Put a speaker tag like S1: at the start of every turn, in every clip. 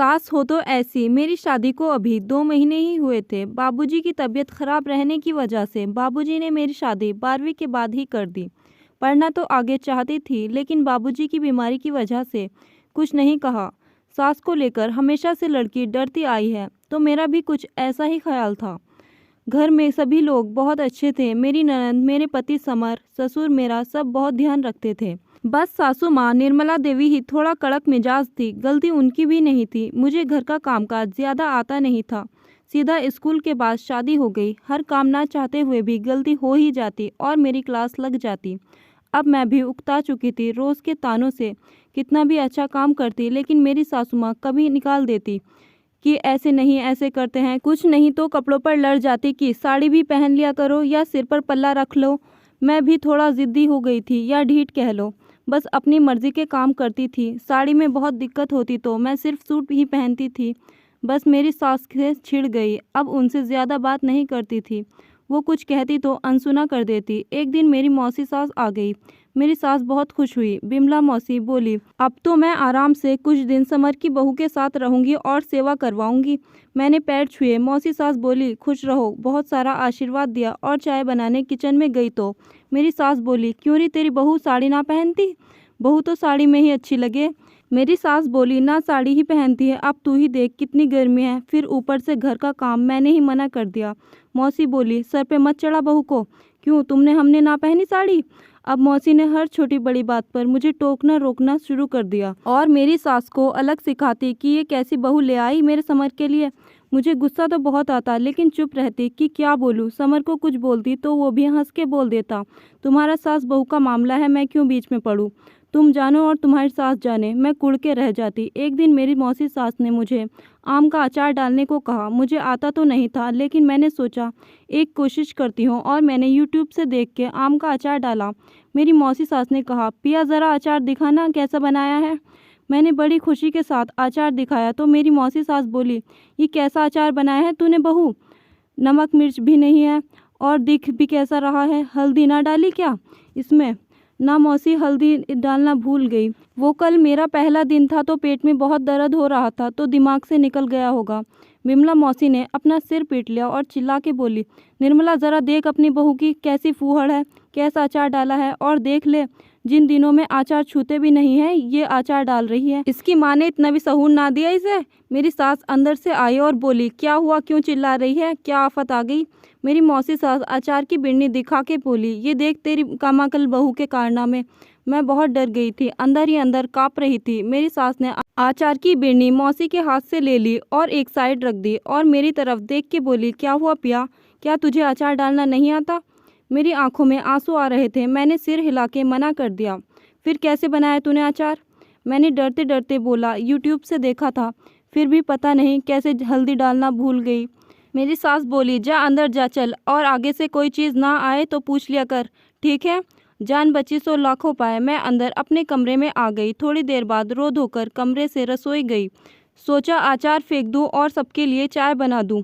S1: सास हो तो ऐसी। मेरी शादी को अभी 2 महीने ही हुए थे। बाबूजी की तबीयत खराब रहने की वजह से बाबूजी ने मेरी शादी 12वीं के बाद ही कर दी। पढ़ना तो आगे चाहती थी, लेकिन बाबूजी की बीमारी की वजह से कुछ नहीं कहा। सास को लेकर हमेशा से लड़की डरती आई है, तो मेरा भी कुछ ऐसा ही ख्याल था। घर में सभी लोग बहुत अच्छे थे। मेरी ननद, मेरे पति समर, ससुर मेरा सब बहुत ध्यान रखते थे। बस सासू माँ निर्मला देवी ही थोड़ा कड़क मिजाज थी। गलती उनकी भी नहीं थी। मुझे घर का कामकाज ज़्यादा आता नहीं था। सीधा स्कूल के बाद शादी हो गई। हर काम ना चाहते हुए भी गलती हो ही जाती और मेरी क्लास लग जाती। अब मैं भी उकता चुकी थी रोज़ के तानों से। कितना भी अच्छा काम करती, लेकिन मेरी सासू माँ कभी निकाल देती कि ऐसे नहीं, ऐसे करते हैं। कुछ नहीं तो कपड़ों पर लड़ जाती कि साड़ी भी पहन लिया करो या सिर पर पल्ला रख लो। मैं भी थोड़ा ज़िद्दी हो गई थी या ढीठ कह लो। बस अपनी मर्ज़ी के काम करती थी। साड़ी में बहुत दिक्कत होती तो मैं सिर्फ सूट ही पहनती थी। बस मेरी सास से छिड़ गई। अब उनसे ज़्यादा बात नहीं करती थी। वो कुछ कहती तो अनसुना कर देती। एक दिन मेरी मौसी सास आ गई। मेरी सास बहुत खुश हुई। बिमला मौसी बोली, अब तो मैं आराम से कुछ दिन समर की बहू के साथ रहूंगी और सेवा करवाऊंगी। मैंने पैर छुए। मौसी सास बोली, खुश रहो। बहुत सारा आशीर्वाद दिया और चाय बनाने किचन में गई तो मेरी सास बोली, क्यों री तेरी बहू साड़ी ना पहनती? बहू तो साड़ी में ही अच्छी लगे। मेरी सास बोली, ना साड़ी ही पहनती है। अब तू ही देख कितनी गर्मी है। फिर ऊपर से घर का काम मैंने ही मना कर दिया। मौसी बोली, सर पे मत चढ़ा बहू को। क्यों, तुमने हमने ना पहनी साड़ी? अब मौसी ने हर छोटी बड़ी बात पर मुझे टोकना रोकना शुरू कर दिया और मेरी सास को अलग सिखाती कि ये कैसी बहू ले आई मेरे समर के लिए। मुझे गुस्सा तो बहुत आता, लेकिन चुप रहती कि क्या बोलूँ। समर को कुछ बोलती तो वो भी हंस के बोल देता, तुम्हारा सास बहू का मामला है, मैं क्यों बीच में पड़ूँ। तुम जानो और तुम्हारी सास जाने। मैं कुड़ के रह जाती। एक दिन मेरी मौसी सास ने मुझे आम का अचार डालने को कहा। मुझे आता तो नहीं था, लेकिन मैंने सोचा एक कोशिश करती हूँ और मैंने यूट्यूब से देख के आम का अचार डाला। मेरी मौसी सास ने कहा, पिया ज़रा अचार दिखाना कैसा बनाया है। मैंने बड़ी खुशी के साथ अचार दिखाया तो मेरी मौसी सास बोली, ये कैसा अचार बनाया है तूने बहू? नमक मिर्च भी नहीं है और दिख भी कैसा रहा है। हल्दी ना डाली क्या इसमें? ना मौसी, हल्दी डालना भूल गई। वो कल मेरा पहला दिन था तो पेट में बहुत दर्द हो रहा था तो दिमाग से निकल गया होगा। बिमला मौसी ने अपना सिर पीट लिया और चिल्ला के बोली, निर्मला ज़रा देख अपनी बहू की कैसी फूहड़ है, कैसा अचार डाला है। और देख ले, जिन दिनों में आचार छूते भी नहीं है ये आचार डाल रही है। इसकी माँ ने इतना भी सहूर ना दिया इसे। मेरी सास अंदर से आई और बोली, क्या हुआ, क्यों चिल्ला रही है, क्या आफत आ गई? मेरी मौसी सास अचार की बिन्नी दिखा के बोली, ये देख तेरी कामाकल बहू के कारनामे। मैं बहुत डर गई थी, अंदर ही अंदर काँप रही थी। मेरी सास ने आचार की बिन्नी मौसी के हाथ से ले ली और एक साइड रख दी और मेरी तरफ देख के बोली, क्या हुआ पिया, क्या तुझे अचार डालना नहीं आता? मेरी आंखों में आंसू आ रहे थे। मैंने सिर हिला के मना कर दिया। फिर कैसे बनाया तूने अचार? मैंने डरते डरते बोला, यूट्यूब से देखा था। फिर भी पता नहीं कैसे हल्दी डालना भूल गई। मेरी सास बोली, जा अंदर जा चल, और आगे से कोई चीज़ ना आए तो पूछ लिया कर, ठीक है? जान बची सो लाखों पाए। मैं अंदर अपने कमरे में आ गई। थोड़ी देर बाद रो धोकर कमरे से रसोई गई। सोचा अचार फेंक दूं और सबके लिए चाय बना दूं,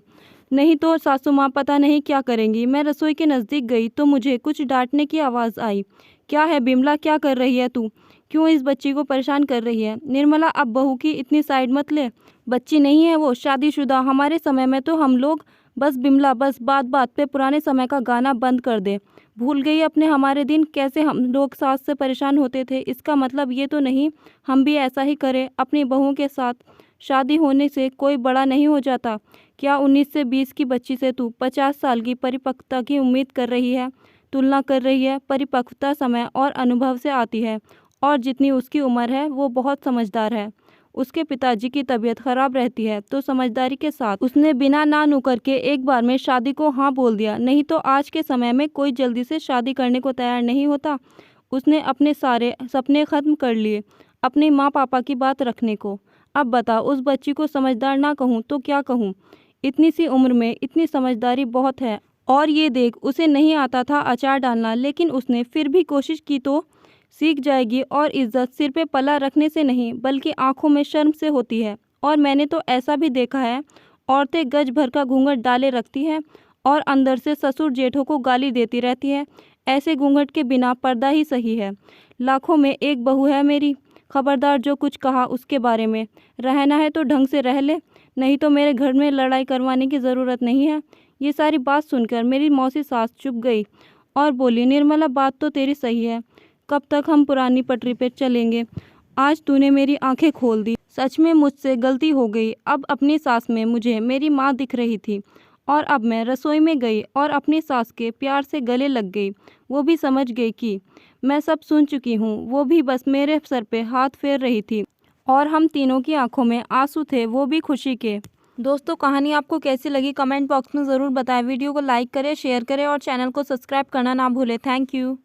S1: नहीं तो सासू माँ पता नहीं क्या करेंगी। मैं रसोई के नज़दीक गई तो मुझे कुछ डांटने की आवाज़ आई। क्या है बिमला, क्या कर रही है तू? क्यों इस बच्ची को परेशान कर रही है? निर्मला, अब बहू की इतनी साइड मत ले। बच्ची नहीं है वो, शादीशुदा। हमारे समय में तो हम लोग, बस बिमला, बस बात बात पे पुराने समय का गाना बंद कर दे। भूल गई अपने हमारे दिन, कैसे हम लोग सास से परेशान होते थे? इसका मतलब ये तो नहीं हम भी ऐसा ही करें अपनी बहू के साथ? शादी होने से कोई बड़ा नहीं हो जाता। क्या 19 से 20 की बच्ची से तू 50 साल की परिपक्वता की उम्मीद कर रही है? तुलना कर रही है। परिपक्वता समय और अनुभव से आती है, और जितनी उसकी उम्र है वो बहुत समझदार है। उसके पिताजी की तबीयत खराब रहती है तो समझदारी के साथ उसने बिना ना नु करके एक बार में शादी को हाँ बोल दिया। नहीं तो आज के समय में कोई जल्दी से शादी करने को तैयार नहीं होता। उसने अपने सारे सपने ख़त्म कर लिए अपने माँ पापा की बात रखने को। अब बता, उस बच्ची को समझदार ना कहूँ तो क्या कहूँ? इतनी सी उम्र में इतनी समझदारी बहुत है। और ये देख, उसे नहीं आता था अचार डालना, लेकिन उसने फिर भी कोशिश की तो सीख जाएगी। और इज्जत सिर पे पला रखने से नहीं बल्कि आंखों में शर्म से होती है। और मैंने तो ऐसा भी देखा है, औरतें गज भर का घूंघट डाले रखती हैं और अंदर से ससुर जेठों को गाली देती रहती है। ऐसे घूंघट के बिना पर्दा ही सही है। लाखों में एक बहू है मेरी। खबरदार जो कुछ कहा उसके बारे में। रहना है तो ढंग से रह ले, नहीं तो मेरे घर में लड़ाई करवाने की ज़रूरत नहीं है। ये सारी बात सुनकर मेरी मौसी सास चुप गई और बोली, निर्मला बात तो तेरी सही है, कब तक हम पुरानी पटरी पे चलेंगे। आज तूने मेरी आंखें खोल दी। सच में मुझसे गलती हो गई। अब अपनी सास में मुझे मेरी माँ दिख रही थी और अब मैं रसोई में गई और अपनी सास के प्यार से गले लग गई। वो भी समझ गई कि मैं सब सुन चुकी हूँ। वो भी बस मेरे सर पे हाथ फेर रही थी और हम तीनों की आंखों में आंसू थे, वो भी खुशी के। दोस्तों, कहानी आपको कैसी लगी कमेंट बॉक्स में ज़रूर बताएं। वीडियो को लाइक करें, शेयर करें और चैनल को सब्सक्राइब करना ना भूलें। Thank you.